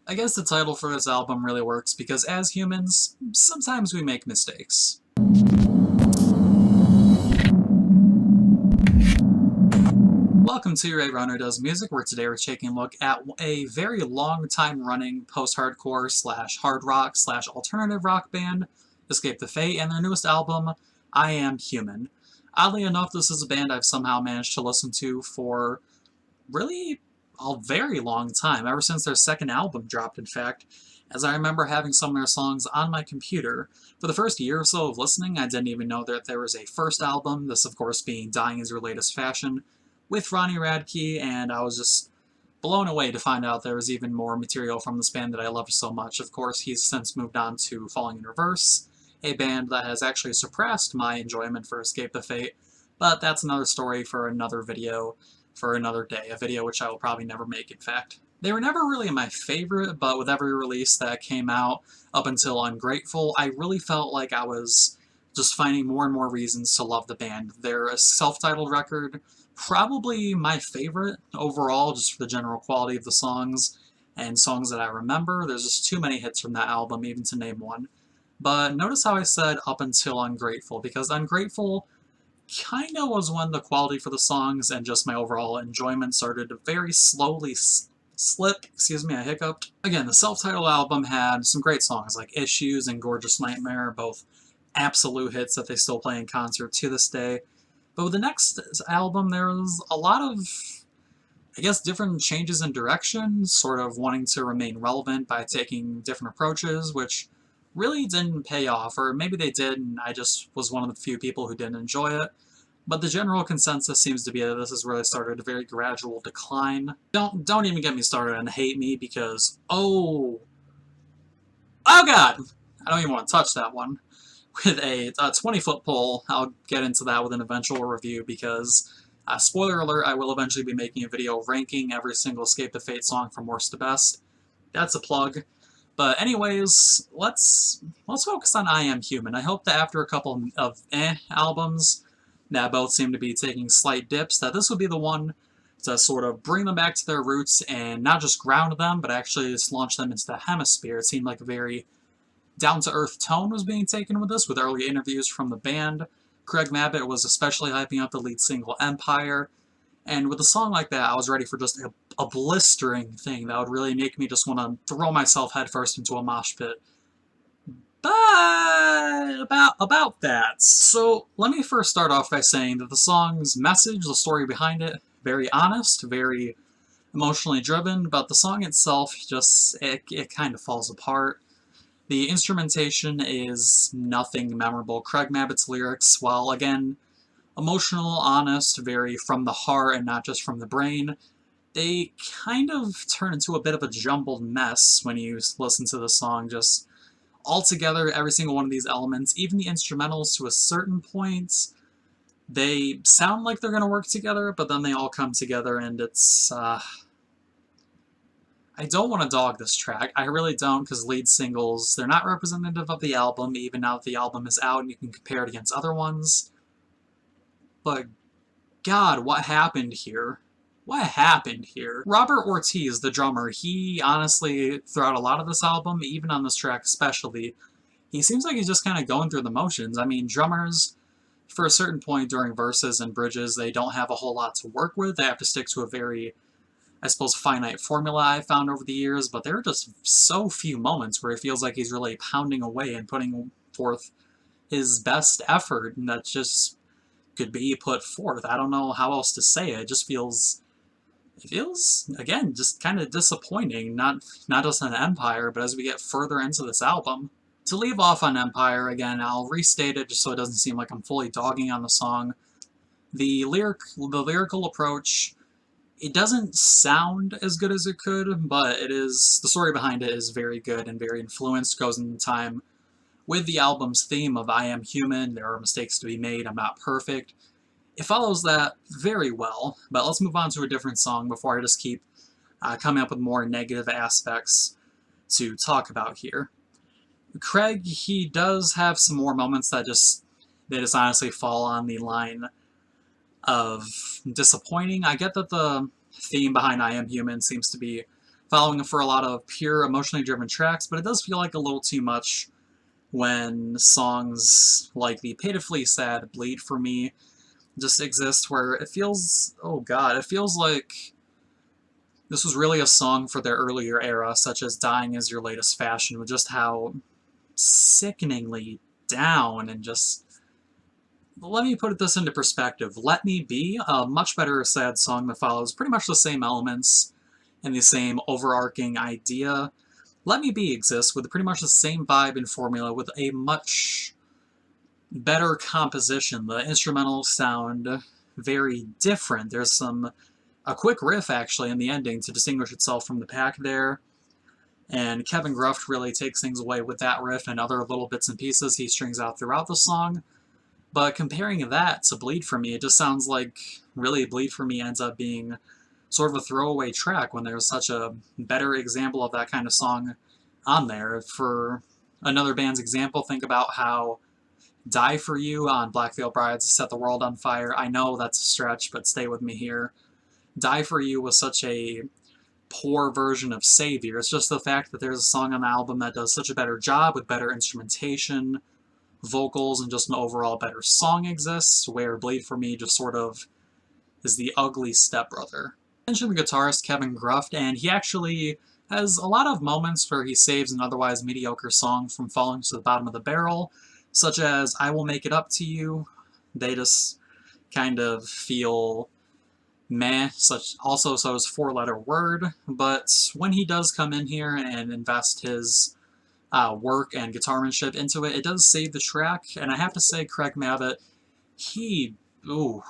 I guess the title for this album really works because as humans, sometimes we make mistakes. Welcome to A Runner Does Music, where today we're taking a look at a very long time running post-hardcore slash hard rock slash alternative rock band, Escape the Fate, and their newest album, I Am Human. Oddly enough, this is a band I've somehow managed to listen to for really a very long time, ever since their second album dropped, in fact, as I remember having some of their songs on my computer. For the first year or so of listening, I didn't even know that there was a first album, this of course being Dying Is Your Latest Fashion, with Ronnie Radke, and I was just blown away to find out there was even more material from this band that I loved so much. Of course, he's since moved on to Falling in Reverse, a band that has actually surpassed my enjoyment for Escape the Fate, but that's another story for another video, for another day, a video which I will probably never make, in fact. They were never really my favorite, but with every release that came out up until Ungrateful, I really felt like I was just finding more and more reasons to love the band. Their self-titled record, probably my favorite overall, just for the general quality of the songs and songs that I remember. There's just too many hits from that album even to name one. But notice how I said up until Ungrateful, because Ungrateful kind of was when the quality for the songs and just my overall enjoyment started to very slowly slip. Excuse me, I hiccuped. Again, the self-titled album had some great songs like Issues and Gorgeous Nightmare, both absolute hits that they still play in concert to this day. But with the next album, there was a lot of, I guess, different changes in direction, sort of wanting to remain relevant by taking different approaches, which really didn't pay off, or maybe they did and I just was one of the few people who didn't enjoy it. But the general consensus seems to be that this has really started a very gradual decline. Don't even get me started on Hate Me, because oh god, I don't even want to touch that one. With a 20-foot pole, I'll get into that with an eventual review, because spoiler alert, I will eventually be making a video ranking every single Escape the Fate song from worst to best. That's a plug. But anyways, let's focus on I Am Human. I hope that after a couple of albums that both seem to be taking slight dips, that this would be the one to sort of bring them back to their roots and not just ground them, but actually just launch them into the hemisphere. It seemed like a very down-to-earth tone was being taken with this, with early interviews from the band. Craig Mabbitt was especially hyping up the lead single Empire, and with a song like that, I was ready for just a blistering thing that would really make me just want to throw myself headfirst into a mosh pit. But about that. So let me first start off by saying that the song's message, the story behind it, very honest, very emotionally driven, but the song itself just, it kind of falls apart. The instrumentation is nothing memorable. Craig Mabbitt's lyrics, while again emotional, honest, very from the heart and not just from the brain, they kind of turn into a bit of a jumbled mess when you listen to the song. Just altogether, every single one of these elements, even the instrumentals to a certain point, they sound like they're going to work together, but then they all come together and it's, I don't want to dog this track. I really don't, because lead singles, they're not representative of the album, even now that the album is out and you can compare it against other ones. But God, what happened here? What happened here? Robert Ortiz, the drummer, he honestly, throughout a lot of this album, even on this track especially, he seems like he's just kind of going through the motions. I mean, drummers, for a certain point during verses and bridges, they don't have a whole lot to work with. They have to stick to a very, I suppose, finite formula I've found over the years, but there are just so few moments where it feels like he's really pounding away and putting forth his best effort, and that just could be put forth. I don't know how else to say it. It just feels, again, just kind of disappointing, not just on Empire, but as we get further into this album. To leave off on Empire, again, I'll restate it just so it doesn't seem like I'm fully dogging on the song. The lyrical approach, it doesn't sound as good as it could, but it is, the story behind it is very good and very influenced, goes in time with the album's theme of I am human, there are mistakes to be made, I'm not perfect. It follows that very well, but let's move on to a different song before I just keep coming up with more negative aspects to talk about here. Craig, he does have some more moments that just honestly fall on the line of disappointing. I get that the theme behind I Am Human seems to be following for a lot of pure emotionally driven tracks, but it does feel like a little too much when songs like the pitifully sad Bleed For Me just exist, where it feels, oh god, it feels like this was really a song for their earlier era, such as Dying Is Your Latest Fashion, with just how sickeningly down and just... Let me put this into perspective. Let Me Be, a much better sad song that follows pretty much the same elements and the same overarching idea. Let Me Be exists with pretty much the same vibe and formula with a much better composition. The instrumentals sound very different. There's a quick riff actually in the ending to distinguish itself from the pack there, and Kevin Gruft really takes things away with that riff and other little bits and pieces he strings out throughout the song. But comparing that to Bleed For Me, it just sounds like really Bleed For Me ends up being sort of a throwaway track when there's such a better example of that kind of song on there. For another band's example, think about how Die For You on Black Veil Brides Set the World on Fire. I know that's a stretch, but stay with me here. Die For You was such a poor version of Savior. It's just the fact that there's a song on the album that does such a better job with better instrumentation, vocals, and just an overall better song exists, where Bleed For Me just sort of is the ugly stepbrother. I mentioned the guitarist Kevin Gruft, and he actually has a lot of moments where he saves an otherwise mediocre song from falling to the bottom of the barrel, such as I Will Make It Up To You. They just kind of feel meh, so is Four-Letter Word, but when he does come in here and invest his work and guitarmanship into it, it does save the track, and I have to say Craig Mabbitt, ooh,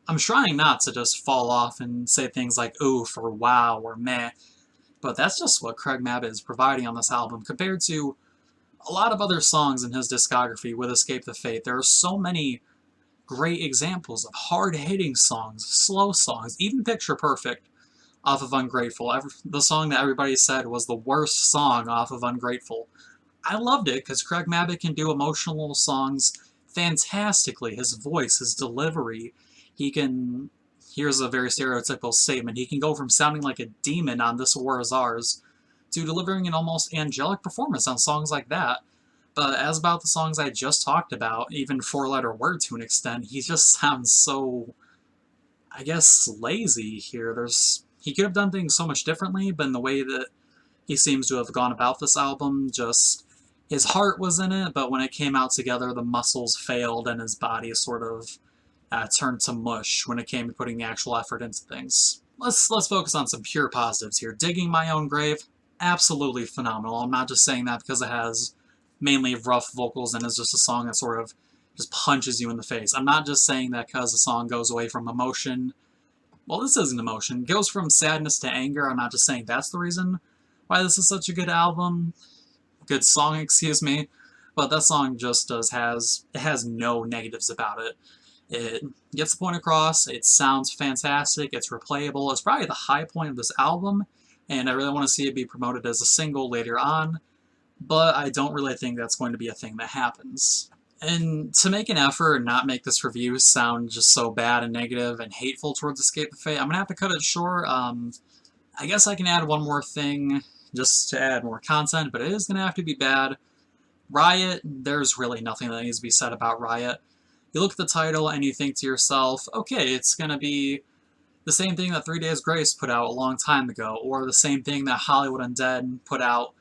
I'm trying not to just fall off and say things like oof or wow or meh, but that's just what Craig Mabbitt is providing on this album compared to a lot of other songs in his discography with Escape the Fate. There are so many great examples of hard-hitting songs, slow songs, even Picture Perfect off of Ungrateful. The song that everybody said was the worst song off of Ungrateful. I loved it because Craig Mabbitt can do emotional songs fantastically. His voice, his delivery, he can... Here's a very stereotypical statement. He can go from sounding like a demon on This War Is Ours to delivering an almost angelic performance on songs like that. But as about the songs I just talked about, even Four-Letter Word to an extent, he just sounds so, I guess, lazy here. He could have done things so much differently, but in the way that he seems to have gone about this album, just his heart was in it, but when it came out together, the muscles failed and his body sort of turned to mush when it came to putting the actual effort into things. Let's focus on some pure positives here. Digging My Own Grave, absolutely phenomenal. I'm not just saying that because it has mainly rough vocals and is just a song that sort of just punches you in the face. I'm not just saying that because the song goes away from emotion. Well, this isn't emotion. It goes from sadness to anger. I'm not just saying that's the reason why this is such a good album. Good song, excuse me. But that song just has no negatives about it. It gets the point across, it sounds fantastic, it's replayable, it's probably the high point of this album, and I really want to see it be promoted as a single later on, but I don't really think that's going to be a thing that happens. And to make an effort and not make this review sound just so bad and negative and hateful towards Escape the Fate, I'm going to have to cut it short. I guess I can add one more thing just to add more content, but it is going to have to be bad. Riot, there's really nothing that needs to be said about Riot. You look at the title and you think to yourself, okay, it's going to be the same thing that 3 Days Grace put out a long time ago, or the same thing that Hollywood Undead put out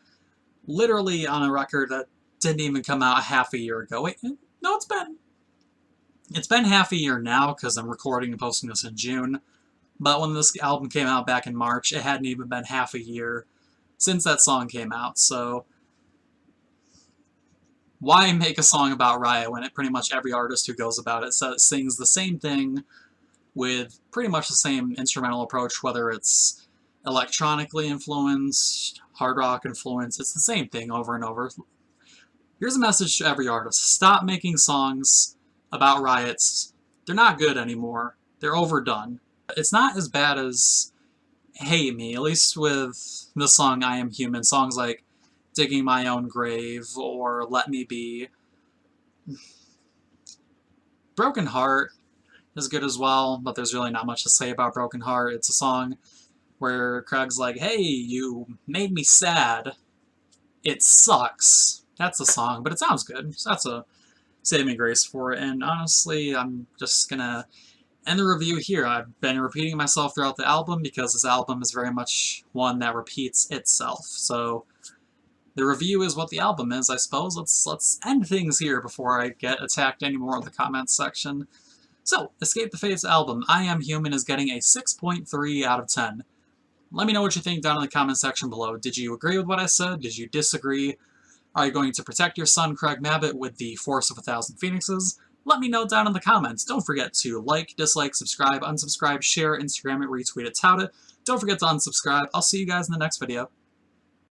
literally on a record that didn't even come out half a year ago. Wait, no, it's been half a year now because I'm recording and posting this in June, but when this album came out back in March, it hadn't even been half a year since that song came out, so why make a song about Riot when pretty much every artist who goes about it sings the same thing with pretty much the same instrumental approach, whether it's electronically influenced, hard rock influenced, it's the same thing over and over. Here's a message to every artist. Stop making songs about riots. They're not good anymore. They're overdone. It's not as bad as Hate Me, at least with the song I Am Human. Songs like Digging My Own Grave or Let Me Be. Broken Heart is good as well, but there's really not much to say about Broken Heart. It's a song where Craig's like, hey, you made me sad. It sucks. That's a song, but it sounds good. So that's a saving grace for it. And honestly, I'm just gonna end the review here. I've been repeating myself throughout the album because this album is very much one that repeats itself. So the review is what the album is, I suppose. Let's end things here before I get attacked anymore in the comments section. So, Escape the Fate's album, I Am Human, is getting a 6.3 out of 10. Let me know what you think down in the comment section below. Did you agree with what I said? Did you disagree? Are you going to protect your son, Craig Mabbitt, with the force of 1,000 phoenixes? Let me know down in the comments. Don't forget to like, dislike, subscribe, unsubscribe, share, Instagram it, retweet it, tout it. Don't forget to unsubscribe. I'll see you guys in the next video.